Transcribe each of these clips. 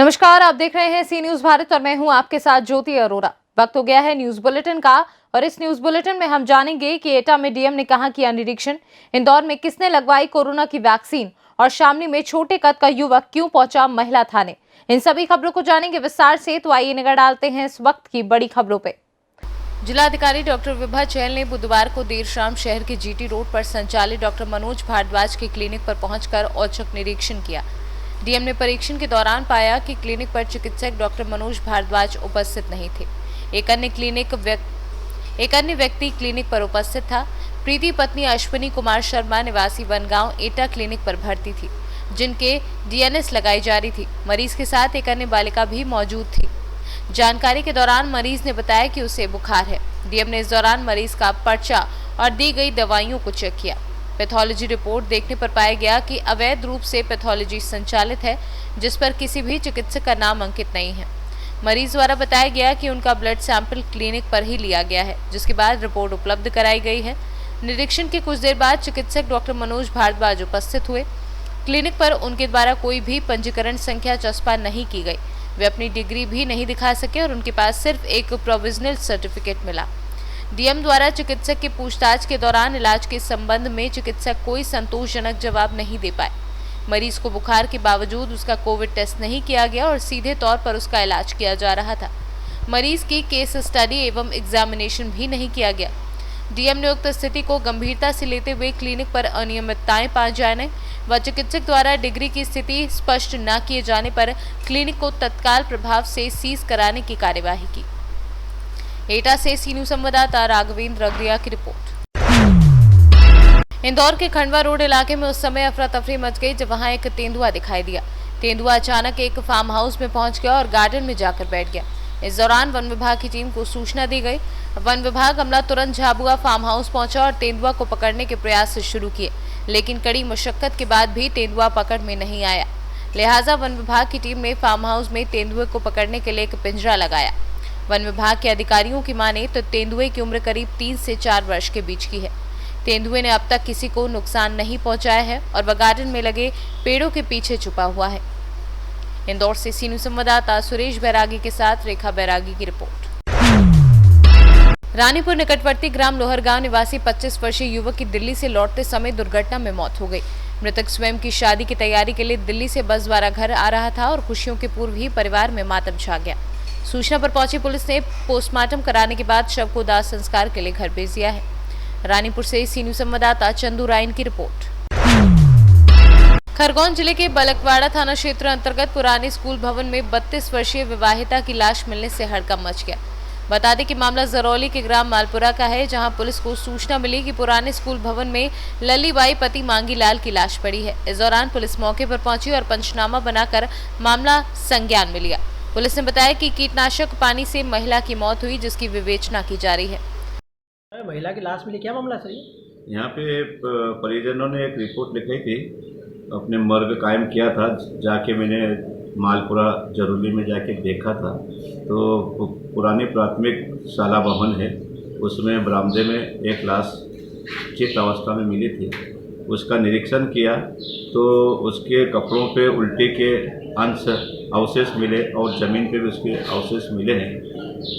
नमस्कार, आप देख रहे हैं सी न्यूज भारत और मैं हूं आपके साथ ज्योति अरोरा। वक्त हो गया है न्यूज बुलेटिन का और इस न्यूज बुलेटिन में हम जानेंगे कि एटा में डीएम ने कहा किया निरीक्षण, इंदौर में किसने लगवाई कोरोना की वैक्सीन और शामली में छोटे कद का युवक क्यों पहुंचा महिला थाने। इन सभी खबरों को जानेंगे विस्तार से, तो आइए नजर डालते हैं इस वक्त की बड़ी खबरों पे। जिलाधिकारी डॉक्टर विभा चहल ने बुधवार को देर शाम शहर के जीटी रोड पर संचालित डॉक्टर मनोज भारद्वाज के क्लिनिक पर पहुंचकर औचक निरीक्षण किया। डीएम ने परीक्षण के दौरान पाया कि क्लिनिक पर चिकित्सक डॉक्टर मनोज भारद्वाज उपस्थित नहीं थे। एक अन्य व्यक्ति क्लिनिक पर उपस्थित था। प्रीति पत्नी अश्विनी कुमार शर्मा निवासी वनगांव एटा क्लिनिक पर भर्ती थी, जिनके डीएनएस लगाई जा रही थी। मरीज के साथ एक अन्य बालिका भी मौजूद थी। जानकारी के दौरान मरीज ने बताया कि उसे बुखार है। डीएम ने इस दौरान मरीज का पर्चा और दी गई दवाइयों को चेक किया। पैथोलॉजी रिपोर्ट देखने पर पाया गया कि अवैध रूप से पैथोलॉजी संचालित है, जिस पर किसी भी चिकित्सक का नाम अंकित नहीं है। मरीज द्वारा बताया गया कि उनका ब्लड सैंपल क्लिनिक पर ही लिया गया है, जिसके बाद रिपोर्ट उपलब्ध कराई गई है। निरीक्षण के कुछ देर बाद चिकित्सक डॉक्टर मनोज भारद्वाज उपस्थित हुए। क्लिनिक पर उनके द्वारा कोई भी पंजीकरण संख्या चस्पा नहीं की गई। वे अपनी डिग्री भी नहीं दिखा सके और उनके पास सिर्फ एक प्रोविजनल सर्टिफिकेट मिला। डीएम द्वारा चिकित्सक की पूछताछ के दौरान इलाज के संबंध में चिकित्सक कोई संतोषजनक जवाब नहीं दे पाए। मरीज को बुखार के बावजूद उसका कोविड टेस्ट नहीं किया गया और सीधे तौर पर उसका इलाज किया जा रहा था। मरीज की केस स्टडी एवं एग्जामिनेशन भी नहीं किया गया। डीएम ने उक्त स्थिति को गंभीरता से लेते हुए क्लिनिक पर अनियमितताएं पाए जाने व चिकित्सक द्वारा डिग्री की स्थिति स्पष्ट न किए जाने पर क्लिनिक को तत्काल प्रभाव से सीज कराने की कार्यवाही की। एटा से सी न्यूज संवाददाता राघवेंद्र अग्रिया की रिपोर्ट। इंदौर के खंडवा रोड इलाके में उस समय अफरा तफरी मच गई जब वहां एक तेंदुआ दिखाई दिया। तेंदुआ अचानक एक फार्म हाउस में पहुंच गया और गार्डन में जाकर बैठ गया। इस दौरान वन विभाग की टीम को सूचना दी गई। वन विभाग अमला तुरंत झाबुआ फार्म हाउस पहुंचा और तेंदुआ को पकड़ने के प्रयास शुरू किए, लेकिन कड़ी मशक्कत के बाद भी तेंदुआ पकड़ में नहीं आया। लिहाजा वन विभाग की टीम ने फार्म हाउस में तेंदुए को पकड़ने के लिए एक पिंजरा लगाया। वन विभाग के अधिकारियों की माने तो तेंदुए की उम्र करीब 3 से 4 वर्ष के बीच की है। तेंदुए ने अब तक किसी को नुकसान नहीं पहुंचाया है और वह गार्डन में लगे पेड़ों के पीछे छुपा हुआ है। इंदौर से सी न्यूज संवाददाता सुरेश बैरागी के साथ रेखा बैरागी की रिपोर्ट। रानीपुर निकटवर्ती ग्राम लोहरगांव निवासी 25 वर्षीय युवक की दिल्ली से लौटते समय दुर्घटना में मौत हो गई। मृतक स्वयं की शादी की तैयारी के लिए दिल्ली से बस द्वारा घर आ रहा था और खुशियों के पूर्व ही परिवार में मातम छा गया। सूचना पर पहुंची पुलिस ने पोस्टमार्टम कराने के बाद शव को दाह संस्कार के लिए घर भेज दिया है। रानीपुर से सी न्यूज संवाददाता चंदू रायन की रिपोर्ट। खरगोन जिले के बलकवाड़ा थाना क्षेत्र अंतर्गत पुराने स्कूल भवन में 32 वर्षीय विवाहिता की लाश मिलने से हड़कंप मच गया। बता दें कि मामला जरौली के ग्राम मालपुरा का है, जहां पुलिस को सूचना मिली कि पुराने स्कूल भवन में लल्लीबाई पति मांगीलाल की लाश पड़ी है। इस दौरान पुलिस मौके पर पहुंची और पंचनामा बनाकर मामला संज्ञान में लिया। पुलिस ने बताया कि कीटनाशक पानी से महिला की मौत हुई, जिसकी विवेचना की जा रही है। महिला की लाश मिली, क्या मामला सर? यहाँ पे परिजनों ने एक रिपोर्ट लिखी थी, अपने मर्ग कायम किया था। जाके मैंने मालपुरा जरूली में जाके देखा था, तो पुरानी प्राथमिक शाला भवन है, उसमें बरामदे में एक लाश चित अवस्था में मिली थी। उसका निरीक्षण किया तो उसके कपड़ों पे उल्टी के अंश अवशेष मिले और ज़मीन पे भी उसके अवशेष मिले हैं।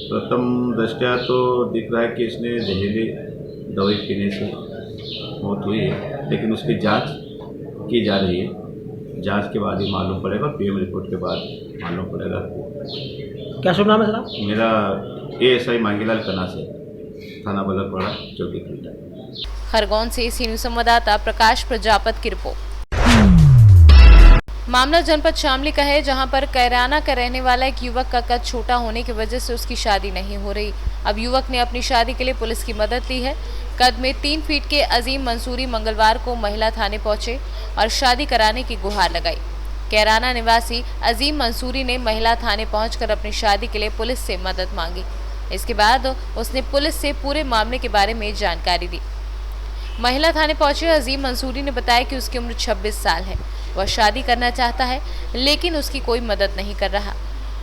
प्रथम दृष्टया तो दिख रहा है कि इसने जहरीली दवाई पीने से मौत हुई है, लेकिन उसकी जांच की जा रही है। जांच के बाद ही मालूम पड़ेगा, पीएम रिपोर्ट के बाद मालूम पड़ेगा। क्या शुभ नाम है सर? मेरा एएसआई मांगीलाल कना से, थाना बलकवाड़ा, चौकी खंडा। खरगोन से सी न्यूज संवाददाता प्रकाश प्रजापत की रिपोर्ट। मामला जनपद शामली का है, जहां पर कैराना का रहने वाला एक युवक का कद छोटा होने की वजह से उसकी शादी नहीं हो रही। अब युवक ने अपनी शादी के लिए पुलिस की मदद ली है। कद में 3 फीट के अजीम मंसूरी मंगलवार को महिला थाने पहुंचे और शादी कराने की गुहार लगाई। कैराना निवासी अजीम मंसूरी ने महिला थाने पहुंचकर अपनी शादी के लिए पुलिस से मदद मांगी। इसके बाद उसने पुलिस से पूरे मामले के बारे में जानकारी दी। महिला थाने पहुंचे अजीम मंसूरी ने बताया कि उसकी उम्र 26 साल है। वह शादी करना चाहता है, लेकिन उसकी कोई मदद नहीं कर रहा।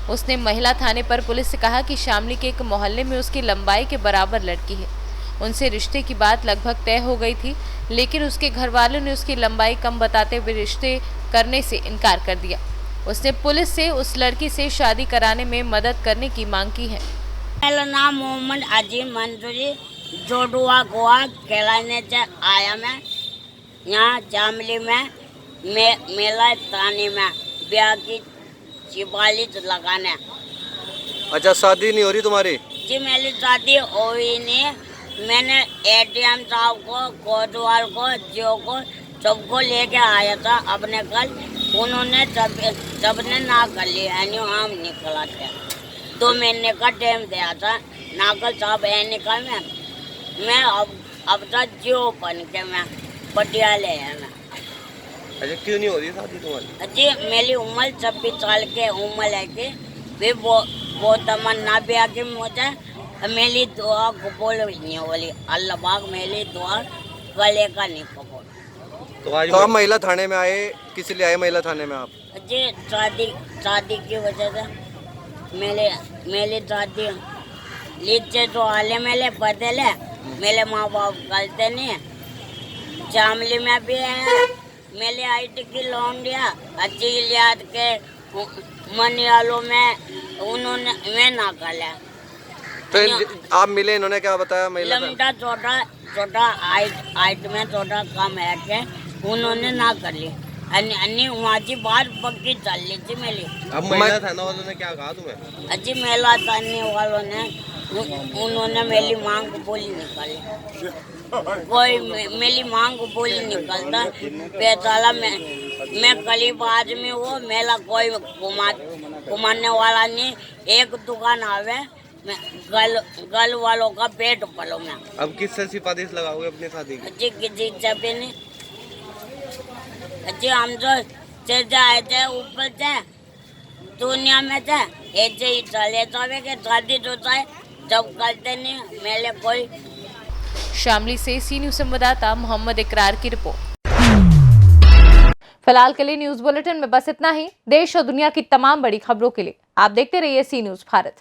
उसने महिला थाने पर पुलिस से कहा कि शामली के एक मोहल्ले में उसकी लंबाई के बराबर लड़की है। उनसे रिश्ते की बात लगभग तय हो गई थी, लेकिन उसके घर वालों ने उसकी लंबाई कम बताते हुए रिश्ते करने से इनकार कर दिया। उसने पुलिस से उस लड़की से शादी कराने में मदद करने की मांग की है। मेरा नाम मोहम्मद अजीम मंसूरी, जोडुआ गोवा कहलाने से आया मैं यहाँ जामली में मेला थाने में ब्याह की चिबालित लगाने। अच्छा, शादी नहीं हो रही तुम्हारी? जी मेरी शादी हुई नहीं। मैंने एटीएम साहब को, कोतवाल को, जियो को सबको लेके आया था अपने कल। उन्होंने सबने ना कर लिया। हम निकला था 2 महीने का टाइम दिया था। नागल साहब है निकल में मैं अब तक जियो बन के मैं पटियाले है मैं। अच्छा, क्यों नहीं हो रही शादी तुम्हारी? जी मेरी उम्र 26 साल के उम्र है कि भी वो तमन्ना भी आके मुझे मेरी दुआ कबूल नहीं बोली। अल्लाह पाक मेरी दुआ गले का नहीं कबूल। तो आप महिला थाने में आए, किस लिए आए महिला थाने में आप? जी शादी की वजह से मेरी शादी लीचे तो आले मेरे बदले मेरे माँ बाप करते नहीं। जामली में भी है मेरे आईटी की लौंडिया अच्छी लियाद के मनियालों में उन्होंने मैं ना कर लिया। तो आप मिले, इन्होंने क्या बताया? महिला लमटा छोटा हाइट में छोटा कम है के उन्होंने ना कर ली। अन्य वहाँ की बात पक्की चल रही थी मेरी। अब महिला थाना वालों ने क्या कहा तुम्हें? अच्छी महिला थाने वालों ने उन्होंने मेरी मांग बोली निकाली। कोई मेरी मांग बोली निकलता बेचारा मैं गरीब आदमी हूँ। मेरा कोई घुमाने वाला नहीं। एक दुकान आवे मैं गल वालों का पेट पलो मैं। अब किससे सिफारिश लगाओगे अपनी शादी की? जी किसी से भी नहीं। जी हम तो जाए थे ऊपर से दुनिया में थे ऐसे ही चले जावे के शादी जो चाहे जब करते नहीं मेरे कोई। शामली से सी न्यूज संवाददाता मोहम्मद इकरार की रिपोर्ट। फिलहाल के लिए न्यूज बुलेटिन में बस इतना ही। देश और दुनिया की तमाम बड़ी खबरों के लिए आप देखते रहिए सी न्यूज भारत।